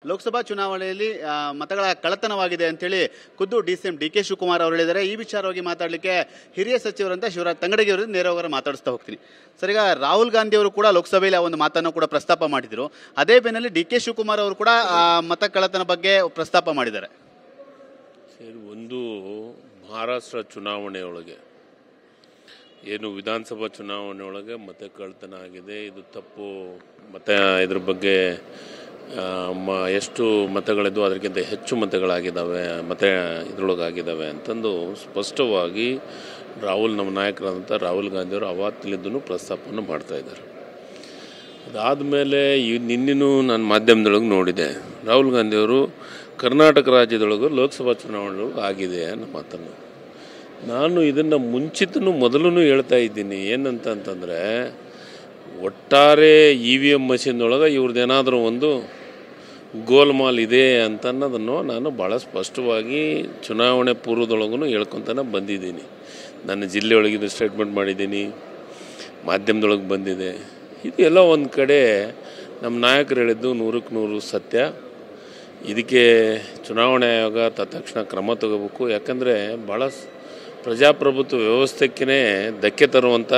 ಲೋಕಸಭಾ ಚುನಾವಣೆಯಲ್ಲಿ ಮತಗಳ ಕಳ್ಳತನವಾಗಿದೆ ಅಂತೇಳಿ ಖುದ್ದು ಡಿಸಿಎಂ ಡಿ.ಕೆ. ಶಿವಕುಮಾರ್ ಅವರು ಹೇಳಿದ್ದಾರೆ. ಈ ವಿಚಾರವಾಗಿ ಮಾತಾಡಲಿಕ್ಕೆ ಹಿರಿಯ ಸಚಿವರಂತ ಶಿವರಾಜ್ ತಂಗಡಗಿ ಅವರು ನೇರವಾಗಿ ಮಾತಾಡಿಸ್ತಾ ಹೋಗ್ತೀನಿ. ಸರ್, ಈಗ ರಾಹುಲ್ ಗಾಂಧಿ ಅವರು ಕೂಡ ಲೋಕಸಭೆಯಲ್ಲಿ ಆ ಒಂದು ಮಾತನ್ನು ಕೂಡ ಪ್ರಸ್ತಾಪ ಮಾಡಿದ್ರು. ಅದೇ ಬೆನ್ನಲ್ಲಿ ಡಿ.ಕೆ. ಶಿವಕುಮಾರ್ ಅವರು ಕೂಡ ಮತ ಕಳ್ಳತನ ಬಗ್ಗೆ ಪ್ರಸ್ತಾಪ ಮಾಡಿದ್ದಾರೆ. ಒಂದು ಮಹಾರಾಷ್ಟ್ರ ಚುನಾವಣೆಯೊಳಗೆ ಏನು ವಿಧಾನಸಭಾ ಚುನಾವಣೆಯೊಳಗೆ ಮತ ಕಳ್ಳತನ ಆಗಿದೆ, ಇದು ತಪ್ಪು. ಮತ ಇದ್ರ ಬಗ್ಗೆ ಎಷ್ಟು ಮತಗಳಿದ್ದು ಅದಕ್ಕಿಂತ ಹೆಚ್ಚು ಮತಗಳಾಗಿದ್ದಾವೆ, ಮತ ಇದ್ರೊಳಗಾಗಿದ್ದಾವೆ ಅಂತಂದು ಸ್ಪಷ್ಟವಾಗಿ ನಮ್ಮ ನಾಯಕರಾದಂಥ ರಾಹುಲ್ ಗಾಂಧಿಯವರು ಅವತ್ತಿನಿಂದಲೂ ಪ್ರಸ್ತಾಪವನ್ನು ಮಾಡ್ತಾಯಿದ್ದಾರೆ. ಅದಾದಮೇಲೆ ನಿನ್ನೆನೂ ನಾನು ಮಾಧ್ಯಮದೊಳಗೆ ನೋಡಿದೆ, ರಾಹುಲ್ ಗಾಂಧಿಯವರು ಕರ್ನಾಟಕ ರಾಜ್ಯದೊಳಗೆ ಲೋಕಸಭಾ ಚುನಾವಣೆಯೊಳಗೆ ಆಗಿದೆ ಅನ್ನೋ ಮಾತನ್ನು. ನಾನು ಇದನ್ನು ಮೊದಲು ಹೇಳ್ತಾ ಇದ್ದೀನಿ. ಏನಂತಂದರೆ, ಒಟ್ಟಾರೆ EVM ಮಷೀನ್ದೊಳಗೆ ಇವ್ರದ್ದೇನಾದರೂ ಒಂದು ಗೋಲ್ಮಾಲ್ ಇದೆ ಅಂತನ್ನೋದನ್ನು ನಾನು ಭಾಳ ಸ್ಪಷ್ಟವಾಗಿ ಚುನಾವಣೆ ಪೂರ್ವದೊಳಗೂ ಹೇಳ್ಕೊತಾನೆ ಬಂದಿದ್ದೀನಿ. ನನ್ನ ಜಿಲ್ಲೆಯೊಳಗಿದ್ದು ಸ್ಟೇಟ್ಮೆಂಟ್ ಮಾಡಿದ್ದೀನಿ, ಮಾಧ್ಯಮದೊಳಗೆ ಬಂದಿದೆ. ಇದು ಎಲ್ಲ ಒಂದು ಕಡೆ ನಮ್ಮ ನಾಯಕರು ಹೇಳಿದ್ದು 100ಕ್ಕೆ 100 ಸತ್ಯ. ಇದಕ್ಕೆ ಚುನಾವಣೆ ಆಯೋಗ ತತ್ಕ್ಷಣ ಕ್ರಮ ತಗೋಬೇಕು. ಯಾಕಂದರೆ ಭಾಳ ಪ್ರಜಾಪ್ರಭುತ್ವ ವ್ಯವಸ್ಥೆಕ್ಕೇ ಧಕ್ಕೆ ತರುವಂಥ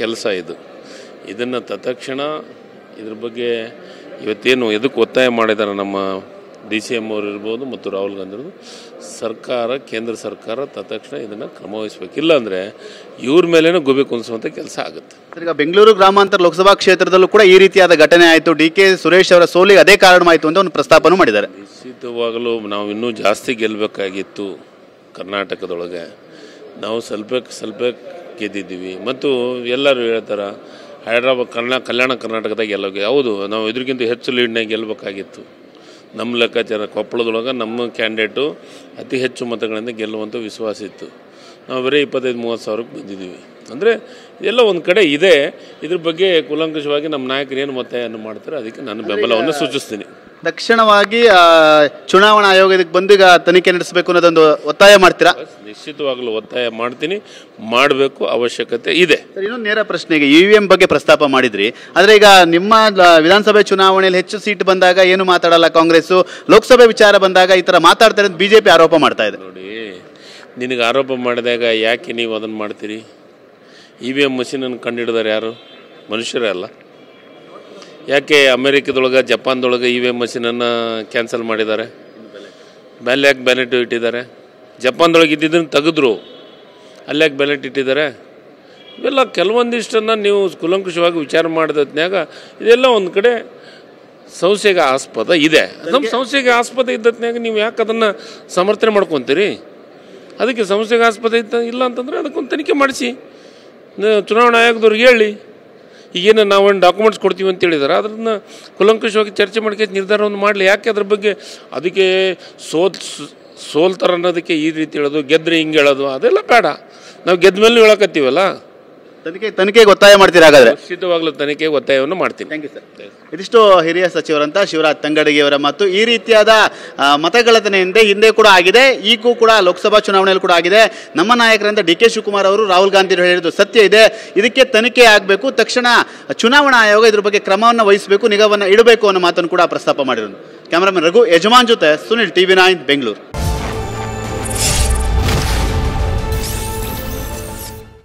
ಕೆಲಸ ಇದು. ಇದನ್ನು ತತ್ಕ್ಷಣ ಇದ್ರ ಬಗ್ಗೆ ಇವತ್ತೇನು ಎದಕ್ಕೆ ಒತ್ತಾಯ ಮಾಡಿದ್ದಾರೆ ನಮ್ಮ DCM ಅವರು ಇರ್ಬೋದು ಮತ್ತು ರಾಹುಲ್ ಗಾಂಧಿ ಅವರು, ಕೇಂದ್ರ ಸರ್ಕಾರ ತತ್ಕ್ಷಣ ಇದನ್ನು ಕ್ರಮ ವಹಿಸಬೇಕಿಲ್ಲ ಅಂದರೆ ಇವ್ರ ಮೇಲೇನೂ ಗುಬೆ ಕುಣಿಸುವಂಥ ಕೆಲಸ ಆಗುತ್ತೆ. ಈಗ ಬೆಂಗಳೂರು ಗ್ರಾಮಾಂತರ ಲೋಕಸಭಾ ಕ್ಷೇತ್ರದಲ್ಲೂ ಕೂಡ ಈ ರೀತಿಯಾದ ಘಟನೆ ಆಯಿತು. ಡಿ.ಕೆ. ಸುರೇಶ್ ಅವರ ಸೋಲಿಗೆ ಅದೇ ಕಾರಣವಾಯಿತು ಅಂತ ಒಂದು ಪ್ರಸ್ತಾಪನೂ ಮಾಡಿದ್ದಾರೆ. ನಿಶ್ಚಿತವಾಗಲೂ ನಾವು ಇನ್ನೂ ಜಾಸ್ತಿ ಗೆಲ್ಲಬೇಕಾಗಿತ್ತು. ಕರ್ನಾಟಕದೊಳಗೆ ನಾವು ಸ್ವಲ್ಪ ಗೆದ್ದಿದ್ದೀವಿ. ಮತ್ತು ಎಲ್ಲರೂ ಹೇಳ್ತಾರೆ ಹೈದ್ರಾಬಾದ್ ಕಲ್ಯಾಣ ಕರ್ನಾಟಕದಾಗ ಹೌದು, ನಾವು ಇದ್ರಿಗಿಂತ ಹೆಚ್ಚು ಲೀಡ್ನಾಗ ಗೆಲ್ಲಬೇಕಾಗಿತ್ತು. ನಮ್ಮ ಲೆಕ್ಕಾಚಾರ ಕೊಪ್ಪಳದೊಳಗೆ ನಮ್ಮ ಕ್ಯಾಂಡಿಡೇಟು ಅತಿ ಹೆಚ್ಚು ಮತಗಳಿಂದ ಗೆಲ್ಲುವಂಥ ವಿಶ್ವಾಸ ಇತ್ತು. ನಾವು ಬರೀ 25-30 ಸಾವಿರಕ್ಕೆ ಬಂದಿದ್ದೀವಿ. ಅಂದರೆ ಇದೆಲ್ಲ ಒಂದು ಕಡೆ ಇದೆ. ಇದ್ರ ಬಗ್ಗೆ ಕೂಲಂಕಷವಾಗಿ ನಮ್ಮ ನಾಯಕರು ಏನು ಒತ್ತಾಯವನ್ನು ಮಾಡ್ತಾರೆ ಅದಕ್ಕೆ ನಾನು ಬೆಂಬಲವನ್ನು ಸೂಚಿಸ್ತೀನಿ. ತಕ್ಷಣವಾಗಿ ಚುನಾವಣಾ ಆಯೋಗ ಇದಕ್ಕೆ ಬಂದು ಈಗ ತನಿಖೆ ನಡೆಸಬೇಕು ಅನ್ನೋದೊಂದು ಒತ್ತಾಯ ಮಾಡ್ತೀರಾ? ನಿಶ್ಚಿತವಾಗಲೂ ಒತ್ತಾಯ ಮಾಡ್ತೀನಿ, ಮಾಡಬೇಕು, ಅವಶ್ಯಕತೆ ಇದೆ. ಇನ್ನೊಂದು ನೇರ ಪ್ರಶ್ನೆಗೆ EVM ಬಗ್ಗೆ ಪ್ರಸ್ತಾಪ ಮಾಡಿದ್ರಿ. ಆದರೆ ಈಗ ನಿಮ್ಮ ವಿಧಾನಸಭೆ ಚುನಾವಣೆಯಲ್ಲಿ ಹೆಚ್ಚು ಸೀಟ್ ಬಂದಾಗ ಏನು ಮಾತಾಡಲ್ಲ ಕಾಂಗ್ರೆಸ್ಸು, ಲೋಕಸಭೆ ವಿಚಾರ ಬಂದಾಗ ಈ ಥರ ಮಾತಾಡ್ತಾರೆ ಅಂತ BJP ಆರೋಪ ಮಾಡ್ತಾ ಇದೆ. ನೋಡಿ, ನಿನಗೆ ಆರೋಪ ಮಾಡಿದಾಗ ಯಾಕೆ ನೀವು ಅದನ್ನು ಮಾಡ್ತೀರಿ? EVM ಮಷೀನನ್ನು ಕಂಡುಹಿಡಿದಾರೆ ಯಾರು? ಮನುಷ್ಯರೇ ಅಲ್ಲ. ಯಾಕೆ ಅಮೇರಿಕದೊಳಗೆ ಜಪಾನ್ದೊಳಗೆ EVM ಮಷೀನನ್ನು ಕ್ಯಾನ್ಸಲ್ ಮಾಡಿದ್ದಾರೆ? ಯಾಕೆ ಬ್ಯಾಲೆಟ್ ಇಟ್ಟಿದ್ದಾರೆ? ಜಪಾನ್ದೊಳಗೆ ಇದ್ದಿದ್ದನ್ನು ತೆಗೆದ್ರು, ಅಲ್ಲಿ ಯಾಕೆ ಬ್ಯಾಲೆಟ್ ಇಟ್ಟಿದ್ದಾರೆ? ಇವೆಲ್ಲ ಕೆಲವೊಂದಿಷ್ಟನ್ನು ನೀವು ಕೂಲಂಕಷವಾಗಿ ವಿಚಾರ ಮಾಡಿದ್ನ್ಯಾಗ ಇದೆಲ್ಲ ಒಂದು ಕಡೆ ಸಂಶಯಕ್ಕೆ ಆಸ್ಪದ ಇದೆ. ನಮ್ಮ ಸಂಶಯಕ್ಕೆ ಆಸ್ಪದ ಇದ್ದತ್ನಾಗ ನೀವು ಯಾಕೆ ಅದನ್ನು ಸಮರ್ಥನೆ ಮಾಡ್ಕೊತೀರಿ? ಅದಕ್ಕೆ ಸಂಶಯಕ್ಕೆ ಆಸ್ಪದ ಇಲ್ಲ ಅಂತಂದರೆ ಅದಕ್ಕೊಂದು ತನಿಖೆ ಮಾಡಿಸಿ, ಚುನಾವಣಾ ಆಯೋಗದವ್ರಿಗೆ ಹೇಳಿ. ಈಗೇನು ನಾವು ಒಂದು ಡಾಕ್ಯುಮೆಂಟ್ಸ್ ಕೊಡ್ತೀವಿ ಅಂತ ಹೇಳಿದಾರೆ, ಅದನ್ನು ಕೂಲಂಕಷವಾಗಿ ಚರ್ಚೆ ಮಾಡ್ಕೊಂಡು ನಿರ್ಧಾರವನ್ನು ಮಾಡಲಿ. ಯಾಕೆ ಅದ್ರ ಬಗ್ಗೆ ಅದಕ್ಕೆ ಸೋಲ್ತಾರೆ ಅನ್ನೋದಕ್ಕೆ ಈ ರೀತಿ ಹೇಳೋದು, ಗೆದ್ರೆ ಹಿಂಗೆ ಹೇಳೋದು ಅದೆಲ್ಲ ಬೇಡ. ನಾವು ಗೆದ್ದ ಮೇಲೆ ಹೇಳಕತ್ತೀವಲ್ಲ, ತನಿಖೆಗೆ ಒತ್ತಾಯ ಮಾಡ್ತೀರಾ? ಹಾಗಾದ್ರೆ ನಿಶ್ಚಿತವಾಗ್ಲೂ ತನಿಖೆಗೆ ಒತ್ತಾಯವನ್ನು ಮಾಡ್ತೀನಿ. Thank you sir. ಇದಿಷ್ಟು ಹಿರಿಯ ಸಚಿವರಂತ ಶಿವರಾಜ್ ತಂಗಡಗಿಯವರ ಮತ್ತು ಈ ರೀತಿಯಾದ ಮತಗಳ್ಳತನ ಹಿಂದೆ ಕೂಡ ಆಗಿದೆ, ಈಗೂ ಕೂಡ ಲೋಕಸಭಾ ಚುನಾವಣೆಯಲ್ಲಿ ಕೂಡ ಆಗಿದೆ. ನಮ್ಮ ನಾಯಕರಂತ ಡಿ.ಕೆ. ಶಿವಕುಮಾರ್ ಅವರು ರಾಹುಲ್ ಗಾಂಧಿ ಹೇಳಿದ್ದು ಸತ್ಯ ಇದೆ. ಇದಕ್ಕೆ ತನಿಖೆ ಆಗಬೇಕು, ತಕ್ಷಣ ಚುನಾವಣಾ ಆಯೋಗ ಇದ್ರ ಬಗ್ಗೆ ಕ್ರಮವನ್ನು ವಹಿಸಬೇಕು, ನಿಗಾವನ್ನು ಇಡಬೇಕು ಅನ್ನೋ ಮಾತನ್ನು ಕೂಡ ಪ್ರಸ್ತಾಪ ಮಾಡಿರೋದು. ಕ್ಯಾಮರಾಮನ್ ರಘು ಯಜಮಾನ್ ಜೊತೆ ಸುನಿಲ್, TV9 ಬೆಂಗಳೂರು.